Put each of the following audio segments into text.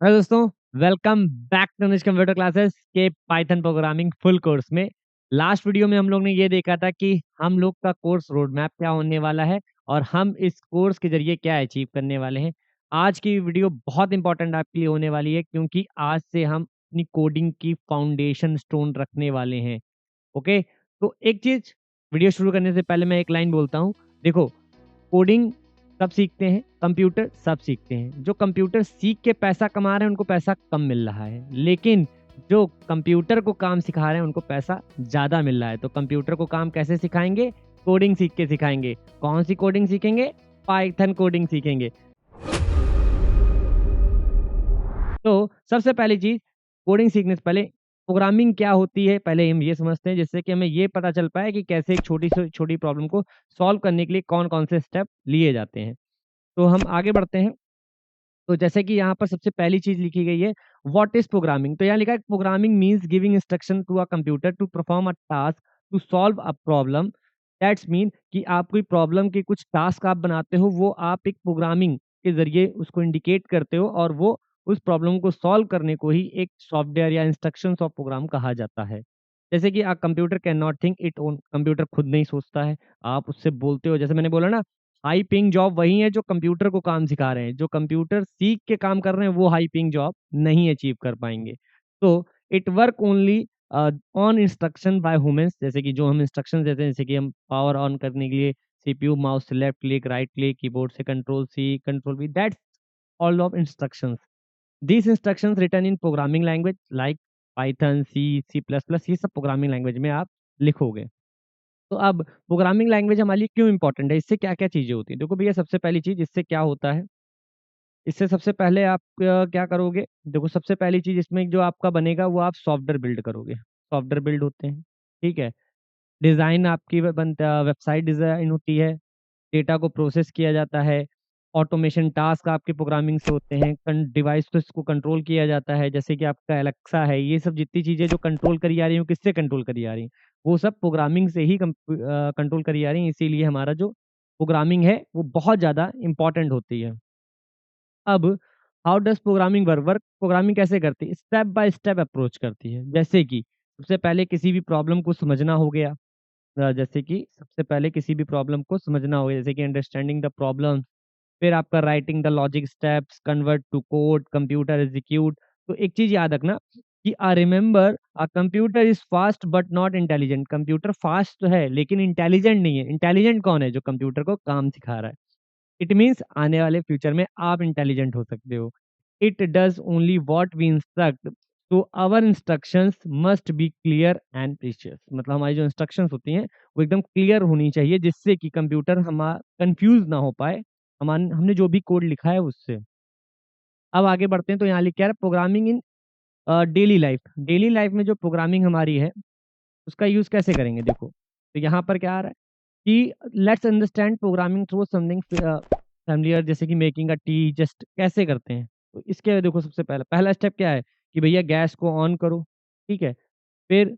Hello दोस्तों, welcome back to निश computer classes के पाइथन प्रोग्रामिंग फुल कोर्स में। लास्ट वीडियो में हम लोग ने ये देखा था कि हम लोग का कोर्स रोड मैप क्या होने वाला है और हम इस कोर्स के ज़रिए क्या अचीव करने वाले हैं। आज की वीडियो बहुत इंपॉर्टेंट आपके लिए होने वाली है क्योंकि आज से हम अपनी कोडिंग की फाउंडेशन स्टोन रखने वाले हैं। ओके, तो एक चीज़ वीडियो शुरू करने से पहले मैं एक लाइन बोलता हूँ। देखो, कोडिंग सब सीखते हैं, कंप्यूटर सब सीखते हैं। जो कंप्यूटर सीख के पैसा कमा रहे हैं, उनको पैसा कम मिल रहा है। लेकिन जो कंप्यूटर को काम सिखा रहे हैं, उनको पैसा ज़्यादा मिल रहा है। तो कंप्यूटर को काम कैसे सिखाएँगे? कोडिंग सीख के सिखाएँगे। कौन-सी कोडिंग सीखेंगे? पाइथन कोडिंग सीखेंगे। तो सबसे पहली चीज़ कोडिंग सीखने से पहले प्रोग्रामिंग क्या होती है, पहले हम ये समझते हैं जिससे कि हमें ये पता चल पाए कि कैसे एक छोटी से छोटी प्रॉब्लम को सॉल्व करने के लिए कौन-कौन से स्टेप लिए जाते हैं। तो हम आगे बढ़ते हैं। तो जैसे कि यहाँ पर सबसे पहली चीज़ लिखी गई है, व्हाट इज़ प्रोग्रामिंग? तो यहाँ लिखा है programming means giving instruction to a computer to perform a task to solve a problem. That's mean कि आप कोई प्रॉब्लम के कुछ टास्क आप बनाते हो, वो आप एक प्रोग्रामिंग के ज़रिए उसको इंडिकेट करते हो और वो उस प्रॉब्लम को सॉल्व करने को ही एक सॉफ्टवेयर या इंस्ट्रक्शंस ऑफ प्रोग्राम कहा जाता है। जैसे कि a computer can not think it own, computer खुद नहीं सोचता है, आप उससे बोलते हो। जैसे मैंने बोला ना, हाई पेइंग जॉब वही है जो कंप्यूटर को काम सिखा रहे हैं। जो कंप्यूटर सीख के काम कर रहे हैं वो हाई पेइंग जॉब नहीं अचीव कर पाएँगे। तो it work only on instruction by humans, जैसे कि जो हम इंस्ट्रक्शंस देते हैं, जैसे कि हम पावर ऑन करने के लिए सीपीयू माउस से left click, right click, keyboard से control C, control V, that's all of instructions. These instructions written in programming language like Python, C, C plus plus, ये सब प्रोग्रामिंग लैंग्वेज में आप लिखोगे। तो अब प्रोग्रामिंग लैंग्वेज हमारे लिए क्यों इम्पोर्टेंट है? इससे क्या-क्या चीज़ें होती हैं? देखो भैया, सबसे पहली चीज़ इससे क्या होता है, इससे सबसे पहले आप क्या करोगे? देखो, सबसे पहली चीज़ इसमें जो आपका बनेगा वो आप सॉफ्टवेयर बिल्ड करोगे। सॉफ्टवेयर बिल्ड होते हैं, ठीक है? डिज़ाइन आपकी व बनता वेबसाइट डिज़ाइन होती है, डेटा को प्रोसेस किया जाता है, ऑटोमेशन टास्क आपके प्रोग्रामिंग से होते हैं, कन डिवाइस को इसको कंट्रोल किया जाता है, जैसे कि आपका एलेक्सा है, ये सब जितनी चीज़ें जो कंट्रोल करी जा रही हैं, वो किससे कंट्रोल करी जा रही हैं? वो सब प्रोग्रामिंग से ही कंट्रोल करी जा रही हैं, इसीलिए हमारा जो प्रोग्रामिंग है, वो बहुत ज़्यादा इम्पोर्टेंट होती है। अब how does programming work? Programming कैसे करती है? स्टेप बाय स्टेप अप्रोच करती है। जैसे कि सबसे पहले किसी भी प्रॉब्लम को समझना हो गया। जैसे कि सबसे पहले किसी भी प्रॉब्लम को समझना हो गया, जैसे कि अंडरस्टैंडिंग द प्रॉब्लम, फिर आपका writing the logic steps, convert to code, computer execute. तो एक चीज़ याद रखना कि remember a computer is fast but not intelligent. Computer fast तो है लेकिन इंटेलिजेंट नहीं है। इंटेलिजेंट कौन है? जो कंप्यूटर को काम सिखा रहा है। इट मीन्स आने वाले फ्यूचर में आप इंटेलिजेंट हो सकते हो। It does only what we instruct, तो our instructions must be clear and precious. मतलब हमारी जो इंस्ट्रक्शंस होती हैं, वो एकदम क्लियर होनी चाहिए जिससे कि कंप्यूटर कन्फ्यूज़ ना हो पाए, हमने जो भी कोड लिखा है उससे। अब आगे बढ़ते हैं, तो यहाँ लिख क्या है, programming in daily life. Daily life में जो प्रोग्रामिंग हमारी है, उसका यूज़ कैसे करेंगे? देखो, तो यहाँ पर क्या आ रहा है कि let's understand programming through something familiar, जैसे कि मेकिंग अ टी, जस्ट कैसे करते हैं? तो इसके देखो, सबसे पहला स्टेप क्या है कि भैया गैस को ऑन करो, ठीक है? फिर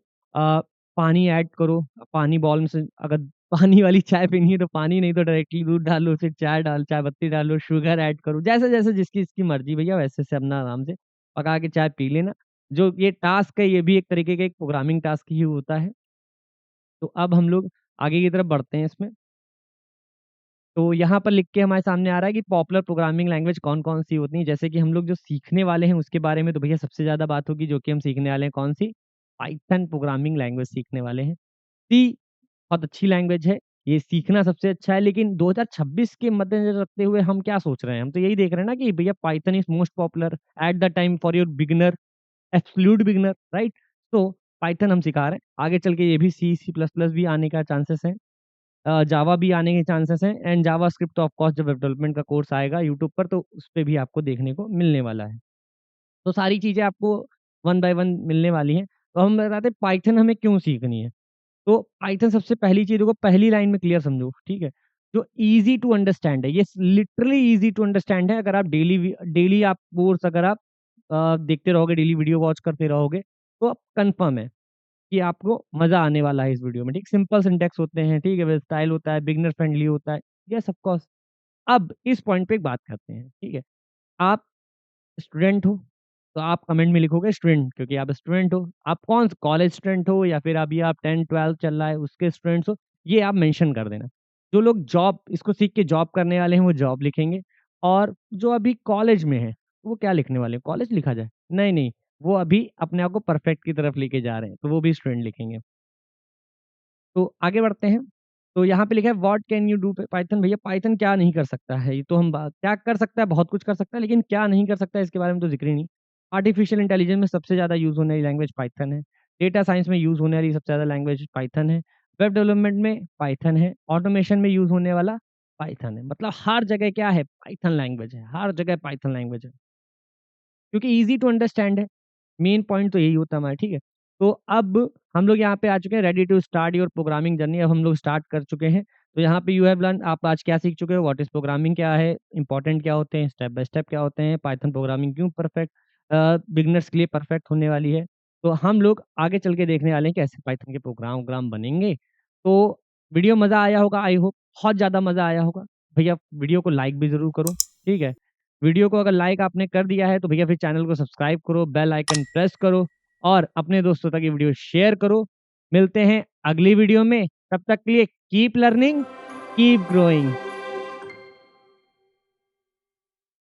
पानी ऐड करो, पानी बाउल में से, अगर पानी वाली चाय पीनी है तो पानी, नहीं तो डायरेक्टली दूध डालो, फिर चाय पत्ती डालो, शुगर ऐड करो, जैसे-जैसे जिसकी मर्ज़ी भैया, वैसे-वैसे अपना आराम से पका के चाय पी लेना। जो ये टास्क है, ये भी एक तरीके का एक प्रोग्रामिंग टास्क ही होता है। तो अब हम लोग आगे की तरफ बढ़ते हैं इसमें। तो यहाँ पर लिख के हमारे सामने आ रहा है कि पॉपुलर प्रोग्रामिंग लैंग्वेज कौन-कौन सी होती हैं। जैसे कि हम लोग जो सीखने वाले हैं उसके बारे में तो भैया सबसे ज़्यादा बात होगी, जो कि हम सीखने वाले हैं कौन-सी? पाइथन प्रोग्रामिंग लैंग्वेज सीखने वाले हैं। सी बहुत अच्छी लैंग्वेज है, ये सीखना सबसे अच्छा है, लेकिन 2026 के मद्देनज़र रखते हुए हम क्या सोच रहे हैं? हम तो यही देख रहे हैं ना कि भैया Python is most popular at the time for your beginner, absolute beginner, right? तो पाइथन हम सिखा रहे हैं, आगे चल के ये भी सी, सी प्लस प्लस भी आने का चांसेस है। जावा भी आने के चांसेस हैं, एंड जावास्क्रिप्ट तो ऑफ कोर्स जब डेवलपमेंट का कोर्स आएगा यूट्यूब पर, तो उसपे भी आपको देखने को मिलने वाला है। तो सारी चीज़ें आपको वन बाय वन मिलने वाली हैं। तो हम बताते हैं पाइथन हमें क्यों सीखनी है? तो पाइथन सबसे पहली चीज़ को पहली लाइन में क्लियर समझो, ठीक है? जो ईज़ी टू अंडरस्टैंड है, ये लिटरली ईज़ी टू अंडरस्टैंड है। अगर आप डेली आप कोर्स अगर आप देखते रहोगे, डेली वीडियो वॉच करते रहोगे, तो आप कन्फर्म है कि आपको मज़ा आने वाला है इस वीडियो में, ठीक? सिंपल सिंटैक्स होते हैं, ठीक है? वर्सटाइल होता है, बिगिनर फ्रेंडली होता है। Yes, of course. अब इस पॉइंट पे एक बात करते हैं, ठीक है? आप स्टूडेंट हो, तो आप कमेंट में लिखोगे स्टूडेंट क्योंकि आप स्टूडेंट हो। आप कौन स कॉलेज स्टूडेंट हो या फिर अभी आप 10-12 चल रहा है उसके स्टूडेंट्स हो, ये आप मेंशन कर देना। जो लोग जॉब इसको सीख के जॉब करने वाले हैं वो जॉब लिखेंगे और जो अभी कॉलेज में हैं, वो क्या लिखने वाले हैं? कॉलेज लिखा जाए? नहीं, नहीं, वो अभी अपने आप को परफेक्ट की तरफ लेके जा रहे हैं, तो वो भी स्टूडेंट लिखेंगे। तो आगे बढ़ते हैं। तो यहाँ पे लिखा है what can you do Python भैया पाइथन क्या नहीं कर सकता है? ये तो हम बात क्या कर सकता है, बहुत कुछ कर सकता है, लेकिन क्या नहीं कर सकता है इसके बारे में तो ज़िक्र ही नहीं। आर्टिफिशियल इंटेलिजेंस में सबसे ज़्यादा यूज़ होने वाली लैंग्वेज पाइथन है। डेटा साइंस में यूज़ होने वाली सबसे ज़्यादा लैंग्वेज पाइथन है। वेब डेवलपमेंट में पाइथन है। ऑटोमेशन में यूज़ होने वाला पाइथन है। मतलब हर जगह क्या है? पाइथन लैंग्वेज है। हर जगह पाइथन लैंग्वेज है। क्योंकि ईज़ी टू अंडरस्टैंड है। मेन पॉइंट तो यही होता है हमारा, ठीक है? तो अब हम लोग यहाँ पे आ चुके हैं ready to start your programming journey अब हम लोग स्टार्ट कर चुके हैं। तो यहाँ पे यू हैव लर्न आप आज क्या सीख चुके हो? व्हाट इज़ प्रोग्रामिंग क्या है? इम्पोर्टेंट क्या होते हैं? स्टेप बाय स्टेप क्या होते हैं? पाइथन प्रोग्रामिंग क्यों बिगिनर्स के लिए परफेक्ट होने वाली है। तो हम लोग आगे चल के देखने वाले हैं कैसे पाइथन के प्रोग्राम वोग्राम बनेंगे। तो वीडियो मज़ा आया होगा आई होप बहुत ज़्यादा मज़ा आया होगा। भैया वीडियो को लाइक भी ज़रूर करो, ठीक है? वीडियो को अगर लाइक आपने कर दिया है तो भैया फिर चैनल को सब्सक्राइब करो, बेल आइकन प्रेस करो और अपने दोस्तों तक ये वीडियो शेयर करो। मिलते हैं अगली वीडियो में, तब तक के लिए कीप लर्निंग, कीप ग्रोइंग।